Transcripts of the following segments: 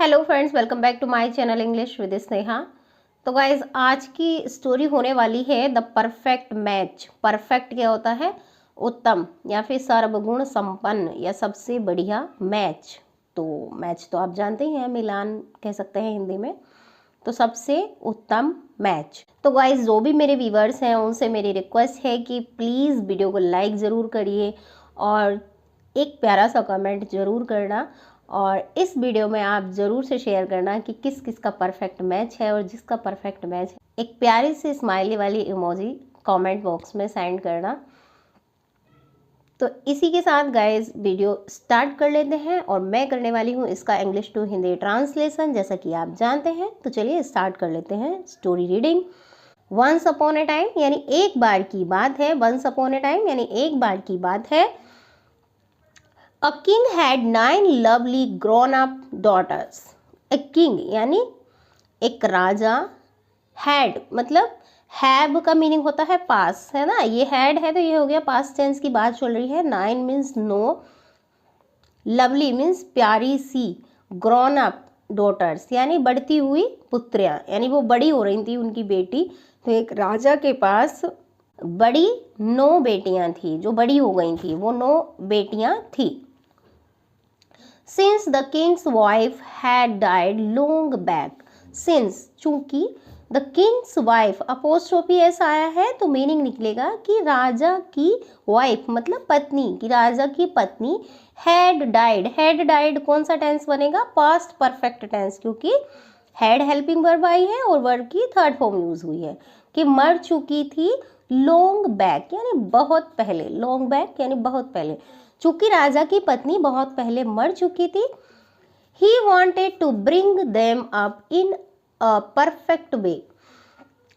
Hello friends, welcome back to my channel English with Sneha. तो guys, आज की story होने वाली है द परफेक्ट मैच। परफेक्ट क्या होता है? उत्तम या फिर सर्वगुण संपन्न या सबसे बढ़िया मैच। तो मैच तो आप जानते ही हैं, मिलान कह सकते हैं हिंदी में। तो सबसे उत्तम मैच। तो गाइज, जो भी मेरे व्यूवर्स हैं उनसे मेरी रिक्वेस्ट है कि प्लीज़ वीडियो को लाइक ज़रूर करिए और एक प्यारा सा कमेंट ज़रूर करना। और इस वीडियो में आप ज़रूर से शेयर करना कि किस किस का परफेक्ट मैच है, और जिसका परफेक्ट मैच है एक प्यारी सी स्माइली वाली इमोजी कमेंट बॉक्स में सेंड करना। तो इसी के साथ गाइज वीडियो स्टार्ट कर लेते हैं, और मैं करने वाली हूँ इसका इंग्लिश टू हिंदी ट्रांसलेशन, जैसा कि आप जानते हैं। तो चलिए स्टार्ट कर लेते हैं story reading. Once upon a time यानी एक बार की बात है। वंस अपॉन ए टाइम यानी एक बार की बात है। A king had 9 lovely grown-up daughters. A king यानी एक राजा। had मतलब हैव का मीनिंग होता है पास, है ना। ये हैड है तो ये हो गया पास्ट टेंस की बात चल रही है। 9 मीन्स 9, लवली मीन्स प्यारी सी, ग्रोन अप डॉटर्स यानी बढ़ती हुई पुत्रियाँ, यानी वो बड़ी हो रही थी उनकी बेटी। तो एक राजा के पास बड़ी 9 बेटियाँ थी, जो बड़ी हो गई थी, वो 9 बेटियाँ थी। Since the king's wife had died long back. Since चूंकि the king's wife apostrophe S आया है तो मीनिंग निकलेगा कि राजा की वाइफ मतलब पत्नी, कि राजा की पत्नी had died। had died कौन सा टेंस बनेगा? पास्ट परफेक्ट टेंस, क्योंकि had हेल्पिंग वर्ब आई है और वर्ब की थर्ड फॉर्म यूज हुई है कि मर चुकी थी। लॉन्ग बैक यानी बहुत पहले। लॉन्ग बैक यानी बहुत पहले। चूंकि राजा की पत्नी बहुत पहले मर चुकी थी, he wanted to bring them up in a perfect way.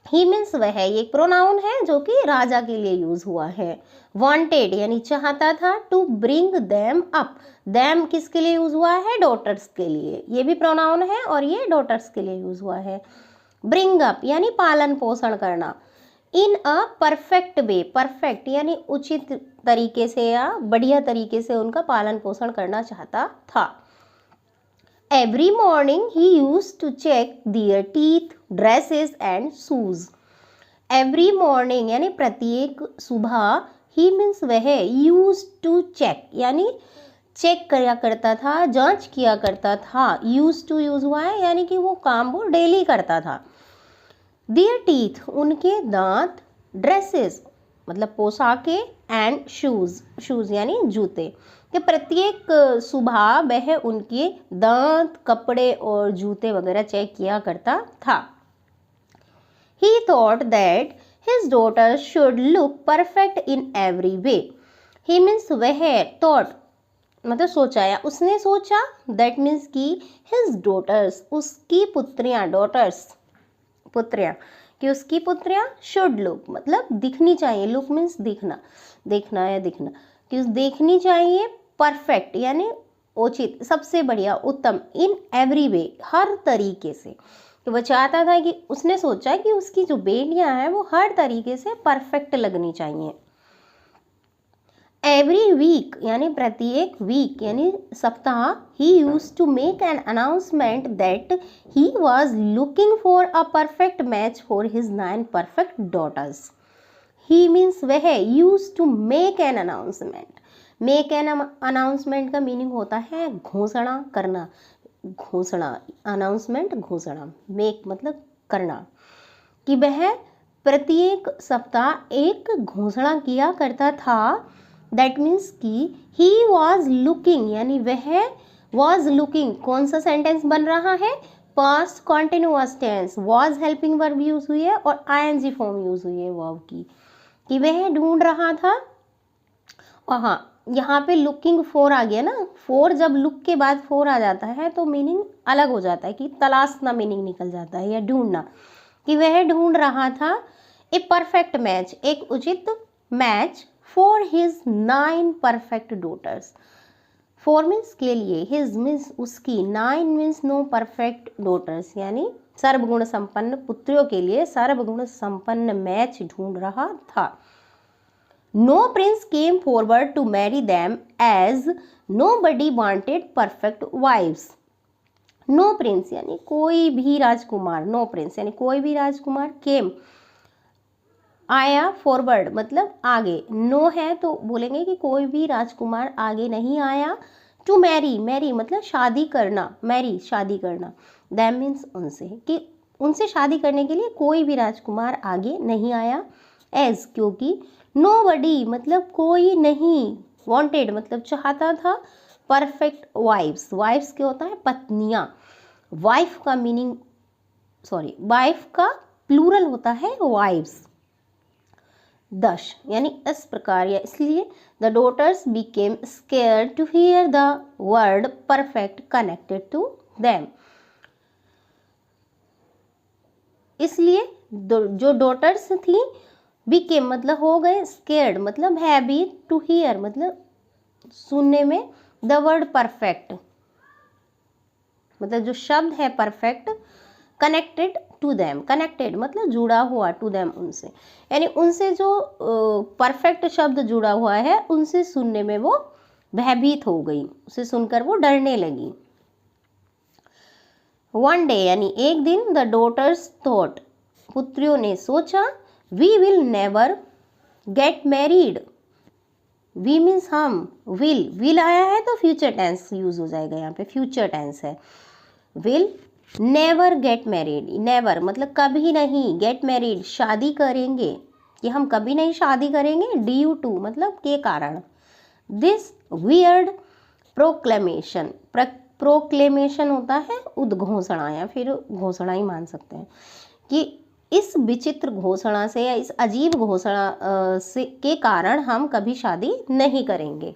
he means वह, ये एक प्रोनाउन है जो कि राजा के लिए यूज हुआ है। wanted यानी चाहता था। to bring them up, them किसके लिए यूज हुआ है? डॉटर्स के लिए। ये भी प्रोनाउन है और ये डॉटर्स के लिए यूज हुआ है। bring up यानी पालन पोषण करना। इन अ परफेक्ट वे, परफेक्ट यानी उचित तरीके से या बढ़िया तरीके से उनका पालन पोषण करना चाहता था। Every morning he used to check their teeth, dresses and shoes. Every morning यानी प्रत्येक सुबह, ही मीन्स वह, यूज्ड टू चेक यानी चेक किया करता था, जांच किया करता था। यूज्ड टू यूज हुआ है यानी कि वो काम वो डेली करता था। देयर टीथ उनके दांत, ड्रेसेस मतलब पोशाकें, एंड शूज, शूज यानी जूते, कि प्रत्येक सुबह वह उनके दांत, कपड़े और जूते वगैरह चेक किया करता था। He thought that his daughter should look perfect in every way. He means वह, thought मतलब सोचा या उसने सोचा, that means कि his daughters उसकी पुत्रियां, daughters पुत्रियां, कि उसकी पुत्रियां शुड लुक मतलब दिखनी चाहिए। लुक मीन्स दिखना, देखना या दिखना, कि देखनी चाहिए परफेक्ट यानी उचित, सबसे बढ़िया, उत्तम। इन एवरी वे हर तरीके से। तो वह चाहता था कि उसने सोचा कि उसकी जो बेटियां हैं वो हर तरीके से परफेक्ट लगनी चाहिए। एवरी वीक यानी प्रत्येक वीक यानी सप्ताह, he use to make an announcement that he was looking for a perfect match for his 9 perfect daughters. He means वह, use to make an announcement. Make an announcement का meaning होता है घोषणा करना। घोषणा, अनाउंसमेंट घोषणा, मेक मतलब करना, कि वह प्रत्येक सप्ताह एक घोषणा किया करता था। दैट मीन्स कि ही वॉज लुकिंग यानी वह वॉज लुकिंग, कौन सा सेंटेंस बन रहा है? Past continuous tense. Was helping verb use हुई है और आईएनजी फॉर्म यूज हुई है वर्ब की, कि वह ढूंढ रहा था। और हाँ, यहाँ पे लुकिंग फॉर आ गया ना। फॉर जब लुक के बाद फॉर आ जाता है तो मीनिंग अलग हो जाता है, कि तलाशना मीनिंग निकल जाता है, या ढूंढना, कि वह ढूंढ रहा था ए परफेक्ट मैच, एक उचित match, for his 9 perfect daughters. 4 means के लिए, हिज मीन्स उसकी, 9 मीन्स 9 परफेक्ट डॉटर्स यानी सर्वगुण संपन्न पुत्रियों के लिए सर्वगुण संपन्न मैच ढूंढ रहा था। No prince came forward to marry them as nobody wanted perfect wives. No prince यानी कोई भी राजकुमार, नो प्रिंस यानी कोई भी राजकुमार, केम आया, फॉरवर्ड मतलब आगे, नो है तो बोलेंगे कि कोई भी राजकुमार आगे नहीं आया। टू मैरी, मैरी मतलब शादी करना, मैरी शादी करना, दैट मीन्स उनसे, कि उनसे शादी करने के लिए कोई भी राजकुमार आगे नहीं आया। एज क्योंकि, नोबडी मतलब कोई नहीं, वांटेड मतलब चाहता था, परफेक्ट वाइफ्स, वाइफ्स क्या होता है पत्नियां, वाइफ का मीनिंग वाइफ का प्लूरल होता है वाइफ्स। दश यानी इस प्रकार या इसलिए, the daughters became scared to hear the word perfect connected to them, इसलिए जो डॉटर्स थी, बिकेम मतलब हो गए, स्केयर्ड मतलब हैवी, टू हियर मतलब सुनने में, द वर्ड परफेक्ट मतलब जो शब्द है perfect, connected to them, connected मतलब जुड़ा हुआ, टू देम उनसे, यानी उनसे जो परफेक्ट शब्द जुड़ा हुआ है उनसे सुनने में वो भयभीत हो गई, उसे सुनकर वो डरने लगी। वन डे यानी एक दिन, द डॉटर्स थॉट पुत्रियों ने सोचा, we will never get married, we means हम, विल आया है तो फ्यूचर टेंस यूज हो जाएगा, यहाँ पे फ्यूचर टेंस है, will never get married, never मतलब कभी नहीं, गेट मैरिड शादी करेंगे, कि हम कभी नहीं शादी करेंगे, ड्यू टू मतलब के कारण, दिस वियर्ड प्रोक्लेमेशन, प्रोक्लेमेशन होता है उद्घोषणा या फिर घोषणा ही मान सकते हैं, कि इस विचित्र घोषणा से या इस अजीब घोषणा से के कारण हम कभी शादी नहीं करेंगे।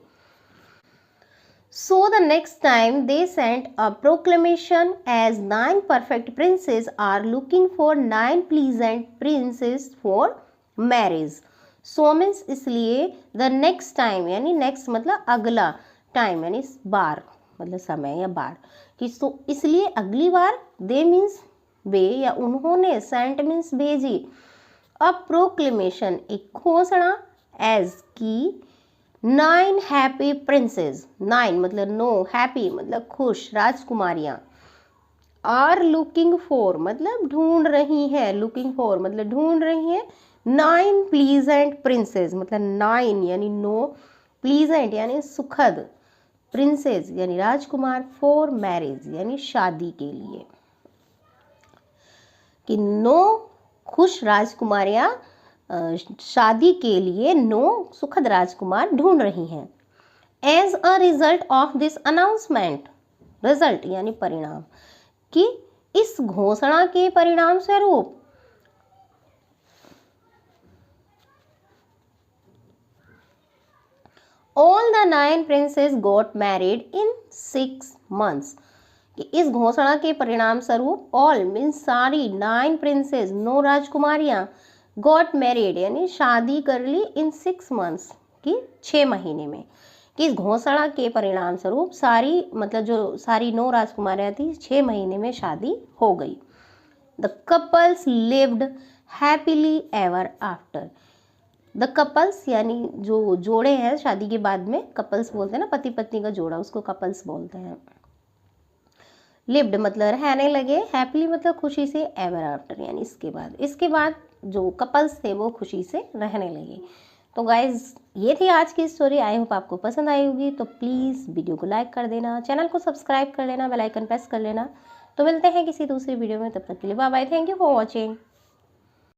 So the next time they sent a proclamation as 9 perfect princes are looking for 9 pleasant princes for marriage. So means इसलिए the next time यानी next मतलब अगला, time यानी बार मतलब समय या बार, कि so इसलिए अगली बार, they means वे या उन्होंने, sent means भेजी, a proclamation एक घोषणा, as की 9 हैप्पी प्रिंसेस, 9 मतलब नो, हैप्पी मतलब खुश राजकुमारियां, आर लुकिंग फॉर मतलब ढूंढ रही हैं, लुकिंग फॉर मतलब ढूंढ रही हैं, 9 प्लीजेंट प्रिंसेस मतलब 9 यानी नो, प्लीजेंट यानी सुखद, प्रिंसेस यानी राजकुमार, फॉर मैरिज यानी शादी के लिए, कि 9 खुश राजकुमारियां शादी के लिए 9 सुखद राजकुमार ढूंढ रही हैं। As a result of this announcement, result यानी परिणाम, कि इस घोषणा के परिणाम स्वरूप, all the 9 princesses got married in 6 months, कि इस घोषणा के परिणाम स्वरूप ऑल मीन्स सारी, 9 प्रिंसेस 9 राजकुमारियां, गॉट मैरिड यानी शादी कर ली, इन 6 months की 6 महीने में, कि इस घोषणा के परिणाम स्वरूप सारी मतलब जो सारी 9 राजकुमारियां थी 6 महीने में शादी हो गई। The couples lived happily ever after, the couples यानी जो जोड़े हैं शादी के बाद में कपल्स बोलते हैं ना, पति पत्नी का जोड़ा, उसको कपल्स बोलते हैं। लिव्ड मतलब रहने लगे, हैप्पीली मतलब खुशी से, एवर आफ्टर यानी इसके बाद जो कपल्स थे वो खुशी से रहने लगे। तो गाइज ये थी आज की स्टोरी, आई होप आपको पसंद आई होगी, तो प्लीज़ वीडियो को लाइक कर देना, चैनल को सब्सक्राइब कर लेना, बेल आइकन प्रेस कर लेना। तो मिलते हैं किसी दूसरी वीडियो में, तब तक के लिए bye bye, thank you for watching.